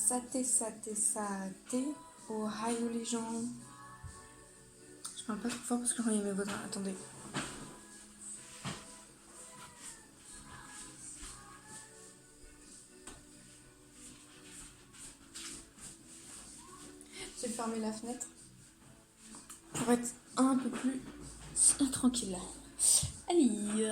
Saté. Ohio les gens. Je parle pas trop fort parce que j'en ai mes voisins. Attendez. J'ai fermé la fenêtre pour être un peu plus tranquille. Allez.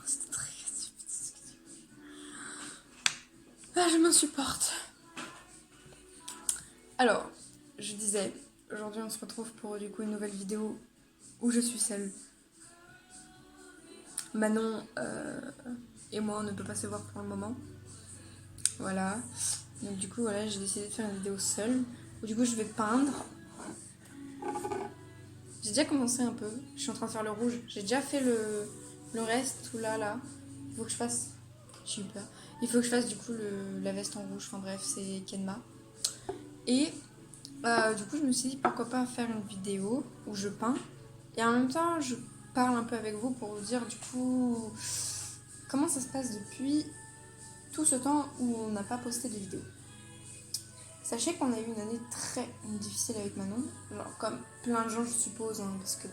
C'était très stupide. Ah, je m'insupporte. Alors, je disais, aujourd'hui on se retrouve pour du coup une nouvelle vidéo où je suis seule. Manon et moi on ne peut pas se voir pour le moment. Voilà. Donc du coup voilà, j'ai décidé de faire une vidéo seule. Où du coup je vais peindre. J'ai déjà commencé un peu. Je suis en train de faire le rouge. J'ai déjà fait le reste, tout là. Il faut que je fasse. J'ai eu peur. Il faut que je fasse du coup la veste en rouge. Enfin bref, c'est Kenma. Et du coup je me suis dit pourquoi pas faire une vidéo où je peins. Et en même temps je parle un peu avec vous pour vous dire du coup comment ça se passe depuis tout ce temps où on n'a pas posté de vidéo. Sachez qu'on a eu une année très difficile avec Manon, genre comme plein de gens je suppose, hein, parce que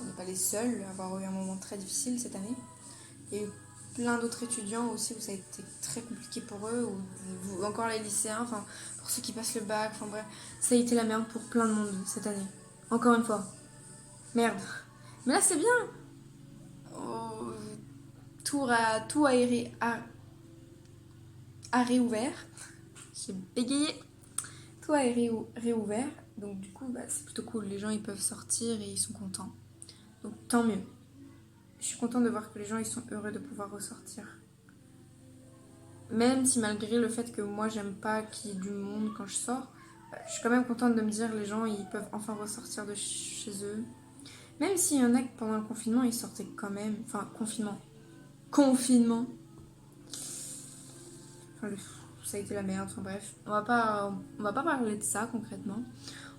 on n'est pas les seuls à avoir eu un moment très difficile cette année. Il y a eu plein d'autres étudiants aussi où ça a été très compliqué pour eux, ou encore les lycéens, enfin pour ceux qui passent le bac, enfin bref, ça a été la merde pour plein de monde cette année. Encore une fois, merde. Mais là c'est bien. Oh, tout a réouvert. J'ai bégayé. Tout a réouvert. Donc du coup, c'est plutôt cool. Les gens, ils peuvent sortir et ils sont contents. Donc tant mieux. Je suis contente de voir que les gens, ils sont heureux de pouvoir ressortir. Même si malgré le fait que moi, j'aime pas qu'il y ait du monde quand je sors, je suis quand même contente de me dire les gens, ils peuvent enfin ressortir de chez eux. Même s'il y en a que pendant le confinement, ils sortaient quand même. Enfin, confinement. Confinement. Enfin, ça a été la merde. Enfin bref, on va pas parler de ça concrètement.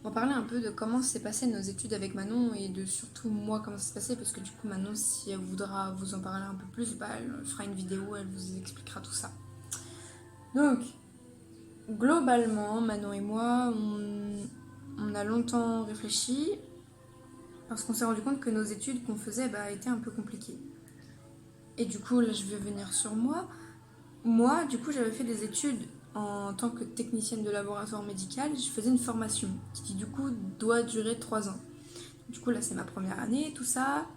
On va parler un peu de comment s'est passé nos études avec Manon et de surtout moi comment ça s'est passé parce que du coup Manon si elle voudra vous en parler un peu plus, elle fera une vidéo, elle vous expliquera tout ça. Donc globalement Manon et moi on a longtemps réfléchi parce qu'on s'est rendu compte que nos études qu'on faisait étaient un peu compliquées. Et du coup là je vais venir sur moi. Moi du coup j'avais fait des études en tant que technicienne de laboratoire médical, je faisais une formation qui du coup doit durer 3 ans. Du coup là c'est ma première année, tout ça.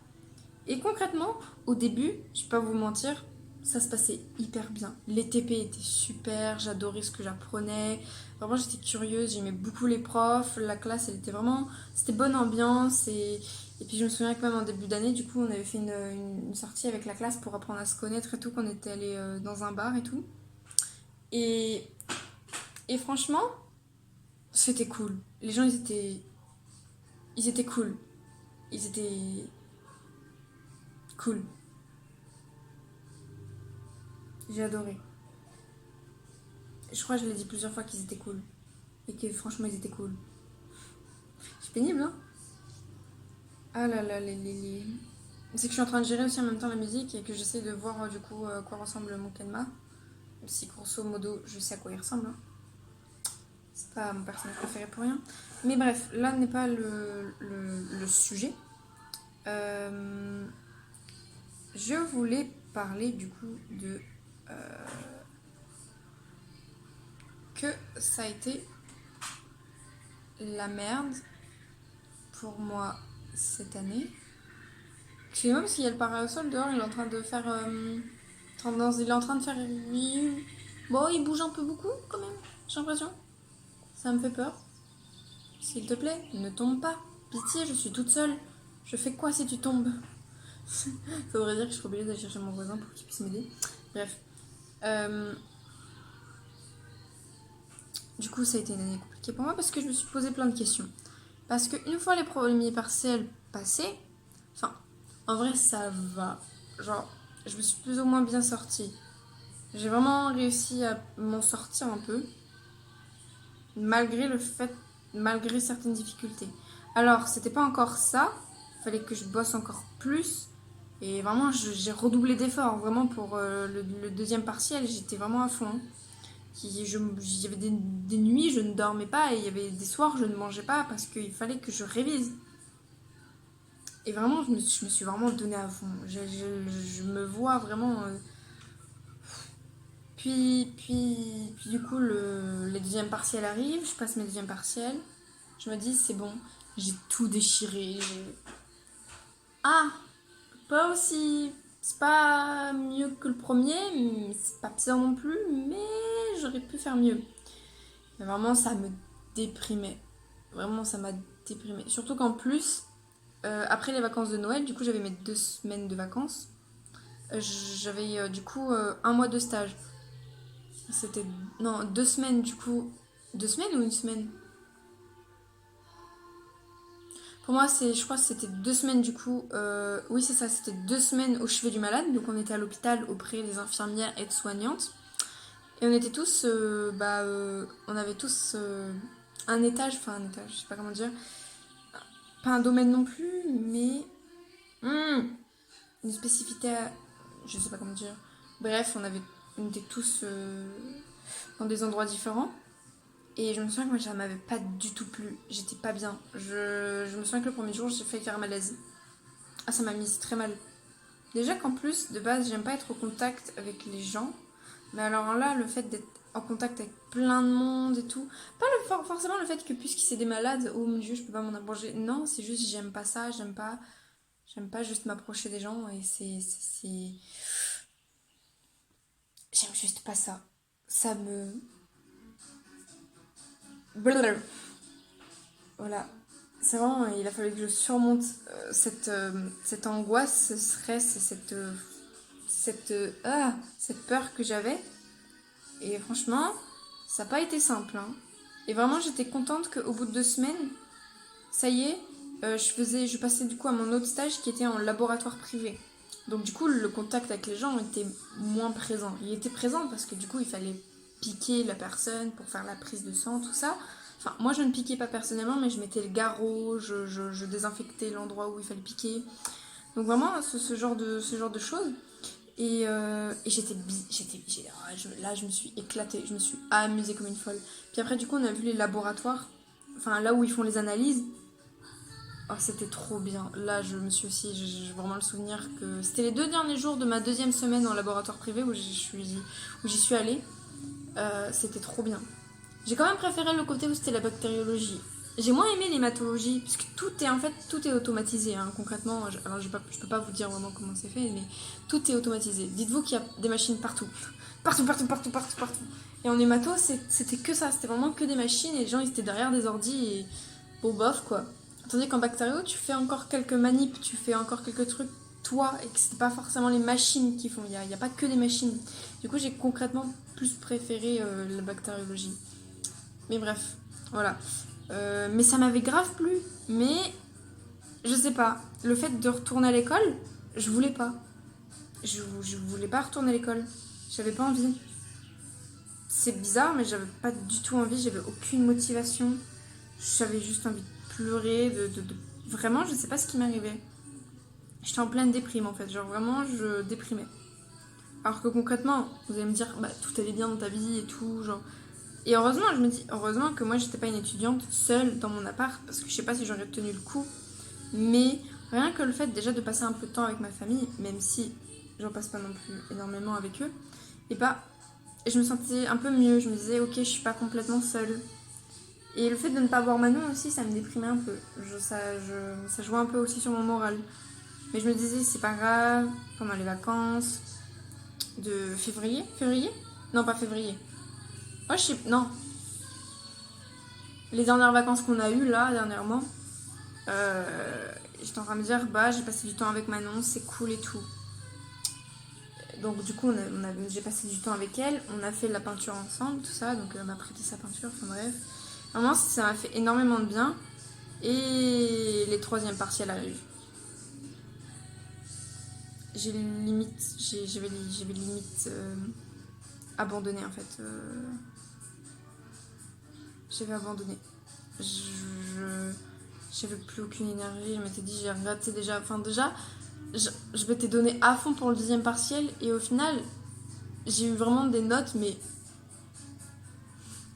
Et concrètement, au début, je vais pas vous mentir, ça se passait hyper bien. Les TP étaient super, j'adorais ce que j'apprenais. Vraiment j'étais curieuse, j'aimais beaucoup les profs, la classe elle était vraiment... C'était bonne ambiance et puis je me souviens que même en début d'année, du coup on avait fait une sortie avec la classe pour apprendre à se connaître et tout, qu'on était allé dans un bar et tout. Et, et franchement, c'était cool. Les gens ils étaient cool. Ils étaient cool. J'ai adoré. Je crois que je l'ai dit plusieurs fois qu'ils étaient cool. Et que franchement, ils étaient cool. C'est pénible, hein? Ah là là, les. C'est que je suis en train de gérer aussi en même temps la musique et que j'essaie de voir du coup à quoi ressemble mon Kenma. Si grosso modo, je sais à quoi il ressemble. Hein. C'est pas mon personnage préféré pour rien. Mais bref, là n'est pas le sujet. Je voulais parler du coup de que ça a été la merde pour moi cette année. Excusez-moi parce qu'il y a le parasol dehors, il est en train de faire tendance, il est en train de faire... Bon, il bouge un peu beaucoup quand même, j'ai l'impression. Ça me fait peur. S'il te plaît, ne tombe pas. Pitié, je suis toute seule. Je fais quoi si tu tombes? Ça voudrait dire que je serais obligée d'aller chercher mon voisin pour qu'il puisse m'aider. Bref. Du coup, ça a été une année compliquée pour moi parce que je me suis posé plein de questions. Parce qu'une fois les premiers partiels passés, enfin, en vrai, ça va. Genre, je me suis plus ou moins bien sortie. J'ai vraiment réussi à m'en sortir un peu, malgré certaines difficultés. Alors, c'était pas encore ça, il fallait que je bosse encore plus. Et vraiment, j'ai redoublé d'efforts, vraiment pour le deuxième partiel, j'étais vraiment à fond. Il y avait des nuits, je ne dormais pas, et il y avait des soirs, je ne mangeais pas parce qu'il fallait que je révise. Et vraiment, je me suis vraiment donnée à fond. Je me vois vraiment. Puis du coup, les deuxièmes partiels arrivent, je passe mes deuxièmes partiels. Je me dis, c'est bon, j'ai tout déchiré. Ah, pas aussi. C'est pas mieux que le premier, mais c'est pas pire non plus, mais j'aurais pu faire mieux. Mais vraiment, ça me déprimait. Vraiment, ça m'a déprimée. Surtout qu'en plus, après les vacances de Noël, du coup, j'avais mes 2 semaines de vacances. J'avais du coup un mois de stage. C'était. Non, 2 semaines du coup. 2 semaines ou une semaine? Pour moi, je crois que c'était 2 semaines du coup. Oui, c'est ça, c'était 2 semaines au chevet du malade. Donc, on était à l'hôpital auprès des infirmières aides-soignantes. Et on était tous. On avait tous un étage, enfin un étage, je sais pas comment dire. Pas un domaine non plus, mais. Une spécificité à. Je sais pas comment dire. Bref, on était tous dans des endroits différents. Et je me souviens que moi, ça m'avait pas du tout plu. J'étais pas bien. Je me souviens que le premier jour, j'ai failli faire un malaise. Ah, ça m'a mise très mal. Déjà qu'en plus, de base, j'aime pas être au contact avec les gens. Mais alors là, le fait d'être en contact avec plein de monde et tout. Pas forcément le fait que puisqu'il c'est des malades, oh mon dieu, je peux pas m'en approcher. Non, c'est juste j'aime pas ça, j'aime pas juste m'approcher des gens et j'aime juste pas ça. Ça me. Blablabla. Voilà. C'est vraiment, il a fallu que je surmonte cette angoisse, ce stress, cette peur que j'avais. Et franchement, ça n'a pas été simple, hein. Et vraiment, j'étais contente qu'au bout de 2 semaines, ça y est, je passais du coup à mon autre stage qui était en laboratoire privé. Donc du coup, le contact avec les gens était moins présent. Il était présent parce que du coup, il fallait piquer la personne pour faire la prise de sang, tout ça. Enfin, moi, je ne piquais pas personnellement, mais je mettais le garrot, je désinfectais l'endroit où il fallait piquer. Donc vraiment, ce genre de choses. Et là, je me suis éclatée, je me suis amusée comme une folle. Puis après, du coup, on a vu les laboratoires, enfin là où ils font les analyses. Oh, c'était trop bien. Là, je me suis aussi, j'ai vraiment le souvenir que c'était les 2 derniers jours de ma deuxième semaine en laboratoire privé où j'y suis allée. C'était trop bien. J'ai quand même préféré le côté où c'était la bactériologie. J'ai moins aimé l'hématologie, puisque tout est automatisé, hein, concrètement. Alors, je peux pas vous dire vraiment comment c'est fait, mais tout est automatisé. Dites-vous qu'il y a des machines partout. Partout, partout, partout, partout, partout. Et en hémato, c'était que ça. C'était vraiment que des machines et les gens, ils étaient derrière des ordis et. Bon, bof, quoi. Tandis qu'en bactério, tu fais encore quelques manips, tu fais encore quelques trucs toi, et que c'est pas forcément les machines qui font. Il y a pas que des machines. Du coup, j'ai concrètement plus préféré la bactériologie. Mais bref, voilà. Mais ça m'avait grave plu. Mais je sais pas. Le fait de retourner à l'école, je voulais pas. Je voulais pas retourner à l'école. J'avais pas envie. C'est bizarre, mais j'avais pas du tout envie. J'avais aucune motivation. J'avais juste envie de pleurer. Vraiment, je sais pas ce qui m'arrivait. J'étais en pleine déprime en fait. Genre vraiment, je déprimais. Alors que concrètement, vous allez me dire, bah tout allait bien dans ta vie et tout. Genre, et heureusement, je me dis, heureusement que moi j'étais pas une étudiante seule dans mon appart, parce que je sais pas si j'aurais tenu le coup, mais rien que le fait déjà de passer un peu de temps avec ma famille, même si j'en passe pas non plus énormément avec eux, et bah, je me sentais un peu mieux, je me disais, ok, je suis pas complètement seule. Et le fait de ne pas voir Manon aussi, ça me déprimait un peu, ça jouait un peu aussi sur mon moral. Mais je me disais, c'est pas grave, pendant les vacances de février. Non, pas février. Oh, je sais. Non, les dernières vacances qu'on a eues là, dernièrement, j'étais en train de me dire, bah j'ai passé du temps avec Manon, c'est cool et tout. Donc du coup, j'ai passé du temps avec elle, on a fait de la peinture ensemble, tout ça, donc elle m'a prêté sa peinture, enfin bref. Vraiment, ça m'a fait énormément de bien. Et les troisièmes partiels arrivent. J'avais limite abandonné en fait. J'avais abandonné. Je, j'avais plus aucune énergie. Je m'étais dit, j'ai regretté déjà. Enfin, déjà, je m'étais donné à fond pour le deuxième partiel. Et au final, j'ai eu vraiment des notes, mais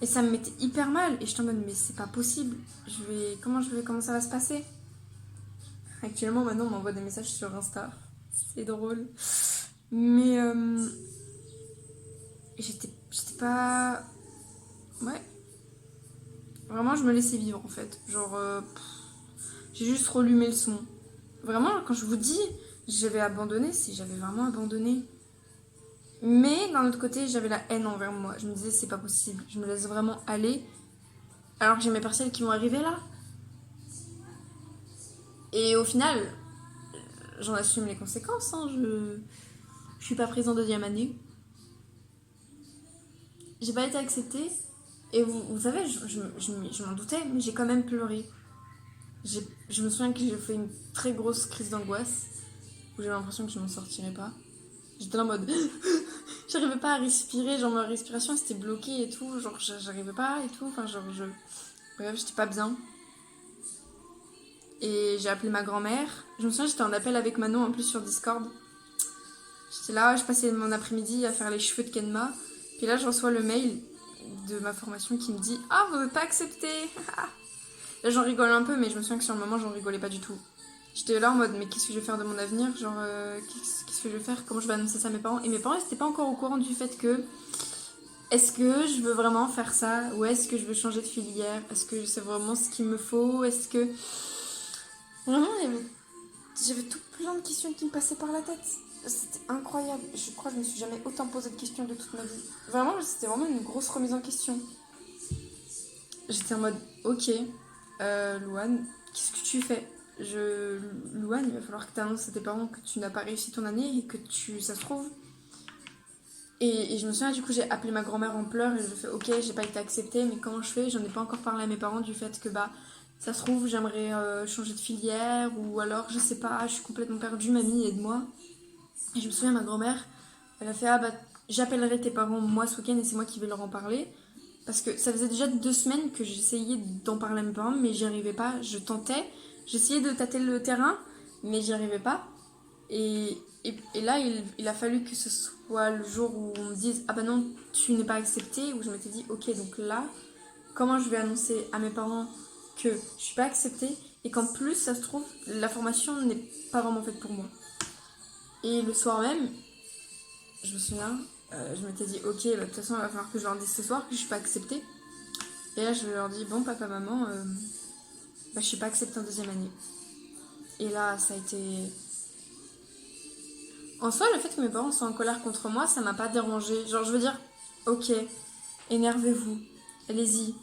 Et ça me mettait hyper mal. Et je en mode, mais c'est pas possible. Comment ça va se passer? Actuellement, maintenant, on m'envoie des messages sur Insta. C'est drôle. Mais j'étais pas. Ouais. Vraiment, je me laissais vivre en fait. Genre, j'ai juste relumé le son. Vraiment, quand je vous dis, j'avais abandonné, c'est j'avais vraiment abandonné. Mais d'un autre côté, j'avais la haine envers moi. Je me disais, c'est pas possible. Je me laisse vraiment aller. Alors que j'ai mes partiels qui vont arriver là. Et au final, j'en assume les conséquences. Hein. Je suis pas prise en deuxième année. J'ai pas été acceptée. Et vous savez, je m'en doutais, mais j'ai quand même pleuré. Je me souviens que j'ai fait une très grosse crise d'angoisse où j'avais l'impression que je m'en sortirais pas. J'étais là en mode. J'arrivais pas à respirer, genre ma respiration c'était bloqué et tout, genre j'arrivais pas et tout, enfin genre je. Bref, j'étais pas bien. Et j'ai appelé ma grand-mère. Je me souviens, j'étais en appel avec Manon en plus sur Discord. J'étais là, je passais mon après-midi à faire les cheveux de Kenma. Puis là, je reçois le mail de ma formation qui me dit ah, vous n'êtes pas accepté. Là, j'en rigole un peu, mais je me souviens que sur le moment, j'en rigolais pas du tout. J'étais là en mode, mais qu'est-ce que je vais faire de mon avenir? Genre, qu'est-ce que je vais faire? Comment je vais annoncer ça à mes parents? Et mes parents, ils n'étaient pas encore au courant du fait que est-ce que je veux vraiment faire ça? Ou est-ce que je veux changer de filière? Est-ce que c'est vraiment ce qu'il me faut? Est-ce que. Vraiment, j'avais tout plein de questions qui me passaient par la tête. C'était incroyable. Je crois que je me suis jamais autant posé de questions de toute ma vie. Vraiment, c'était vraiment une grosse remise en question. J'étais en mode, ok, Louane, qu'est-ce que tu fais? Louane, il va falloir que tu annonces à tes parents que tu n'as pas réussi ton année et que ça se trouve. Et je me souviens, du coup, j'ai appelé ma grand-mère en pleurs et je lui ai fait, ok, j'ai pas été acceptée, mais comment je fais? J'en ai pas encore parlé à mes parents du fait que, bah, ça se trouve, j'aimerais changer de filière ou alors, je sais pas, je suis complètement perdue, mamie, aide-moi. Et je me souviens, ma grand-mère, elle a fait, ah bah, j'appellerai tes parents moi ce week-end et c'est moi qui vais leur en parler. Parce que ça faisait déjà 2 semaines que j'essayais d'en parler à mes parents, mais j'y arrivais pas. Je tentais, j'essayais de tâter le terrain, mais j'y arrivais pas. Et là, il a fallu que ce soit le jour où on me dise ah bah non, tu n'es pas accepté, où je m'étais dit ok, donc là, comment je vais annoncer à mes parents que je suis pas acceptée et qu'en plus, ça se trouve, la formation n'est pas vraiment faite pour moi. Et le soir même, je me souviens, je m'étais dit ok, bah, de toute façon, il va falloir que je leur dise ce soir que je suis pas acceptée. Et là, je leur dis bon, papa, maman, bah, je suis pas acceptée en deuxième année. Et là, ça a été. En soi, le fait que mes parents soient en colère contre moi, ça m'a pas dérangé. Genre, je veux dire, ok, énervez-vous, allez-y,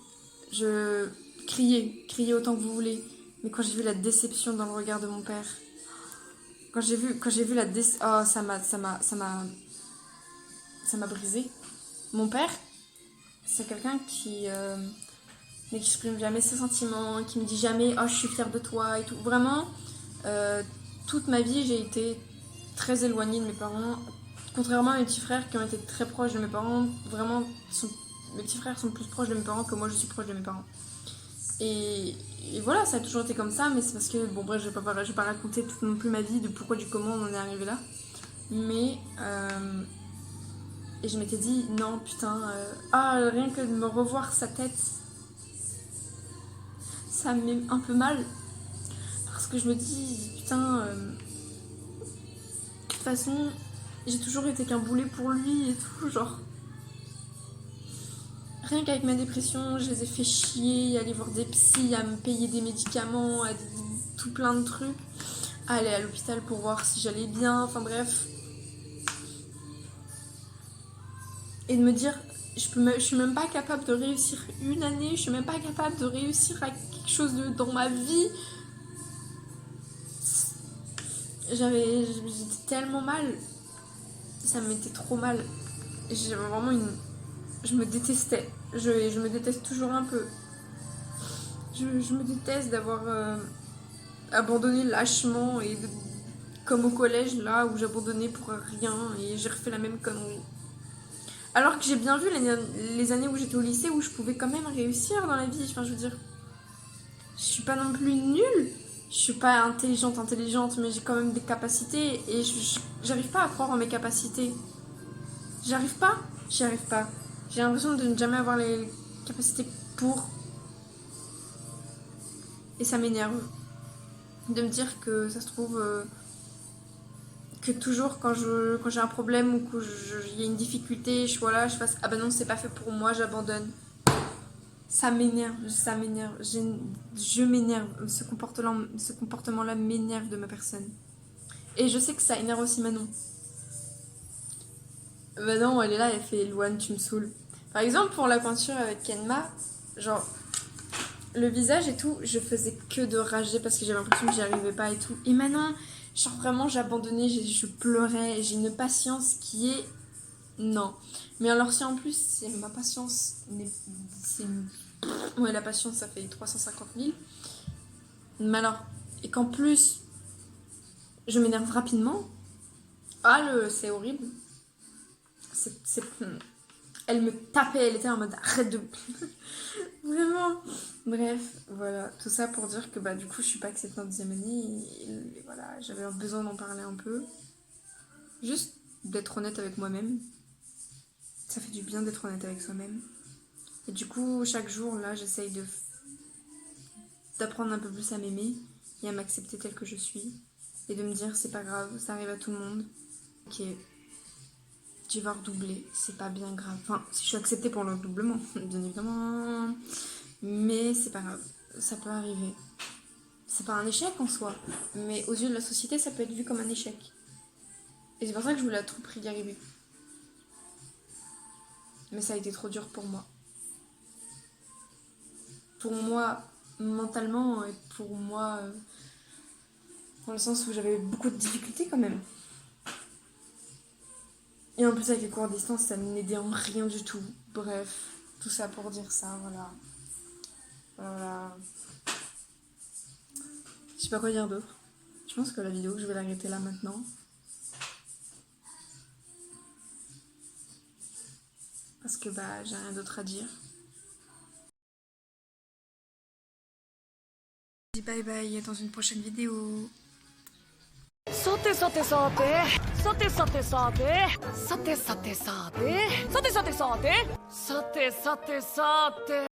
je criez autant que vous voulez. Mais quand j'ai vu la déception dans le regard de mon père, quand j'ai vu la déception, oh, ça m'a brisé. Mon père, c'est quelqu'un qui n'exprime jamais ses sentiments, qui me dit jamais, oh, je suis fière de toi et tout. Vraiment, euh, toute ma vie, j'ai été très éloignée de mes parents. Contrairement à mes petits frères qui ont été très proches de mes parents, vraiment, mes petits frères sont plus proches de mes parents que moi je suis proche de mes parents. Et, et voilà, ça a toujours été comme ça, mais c'est parce que, bon bref, je vais pas raconter toute non plus ma vie de pourquoi du comment on en est arrivé là. Mais, et je m'étais dit, non putain, rien que de me revoir sa tête, ça me met un peu mal. Parce que je me dis, putain, de toute façon, j'ai toujours été qu'un boulet pour lui et tout, genre. Rien qu'avec ma dépression, je les ai fait chier, à aller voir des psys, à me payer des médicaments, tout plein de trucs, à aller à l'hôpital pour voir si j'allais bien, enfin bref. Et de me dire, je suis même pas capable de réussir une année, je suis même pas capable de réussir à quelque chose dans ma vie. J'étais tellement mal, ça me mettait trop mal. J'avais vraiment je me détestais. Je me déteste toujours un peu. Je me déteste d'avoir abandonné lâchement et comme au collège là où j'abandonnais pour rien et j'ai refait la même connerie. Alors que j'ai bien vu les années où j'étais au lycée où je pouvais quand même réussir dans la vie. Enfin, je veux dire, je suis pas non plus nulle. Je suis pas intelligente, mais j'ai quand même des capacités et j'arrive pas à croire en mes capacités. J'y arrive pas. J'ai l'impression de ne jamais avoir capacité pour. Et ça m'énerve de me dire que ça se trouve que toujours quand j'ai un problème ou qu'il y a une difficulté, je suis là, je fasse ah bah non, c'est pas fait pour moi, j'abandonne. Ça m'énerve, ça m'énerve. Je m'énerve. Ce comportement-là m'énerve de ma personne. Et je sais que ça énerve aussi Manon. Manon, elle est là, elle fait Loane, tu me saoules. Par exemple, pour la peinture avec Kenma, genre, le visage et tout, je faisais que de rager parce que j'avais l'impression que j'y arrivais pas et tout. Et maintenant, genre vraiment, j'abandonnais, je pleurais, j'ai une patience qui est. Non. Mais alors, si en plus, c'est ma patience. C'est. Ouais, la patience, ça fait 350 000. Mais alors, et qu'en plus, je m'énerve rapidement. Ah, c'est horrible. C'est. Elle me tapait, elle était en mode arrête de. Vraiment. Bref, voilà. Tout ça pour dire que bah, du coup, je suis pas acceptée en deuxième année. Et voilà, j'avais besoin d'en parler un peu. Juste d'être honnête avec moi-même. Ça fait du bien d'être honnête avec soi-même. Et du coup, chaque jour, là, j'essaye d'apprendre un peu plus à m'aimer et à m'accepter telle que je suis. Et de me dire, c'est pas grave, ça arrive à tout le monde. Ok, tu vas redoubler, c'est pas bien grave. Enfin, si je suis acceptée pour le redoublement, bien évidemment. Mais c'est pas grave, ça peut arriver. C'est pas un échec en soi, mais aux yeux de la société, ça peut être vu comme un échec. Et c'est pour ça que je voulais à tout prix y arriver. Mais ça a été trop dur pour moi. Pour moi, mentalement, et pour moi, dans le sens où j'avais beaucoup de difficultés quand même. Et en plus, avec les cours à distance, ça n'aidait en rien du tout. Bref, tout ça pour dire ça, voilà. Voilà. Je sais pas quoi dire d'autre. Je pense que la vidéo, je vais l'arrêter là maintenant. Parce que bah, j'ai rien d'autre à dire. Je dis bye bye dans une prochaine vidéo. さてさてさてさてさてさてさてさてさてさてさてさてさてさてさてさて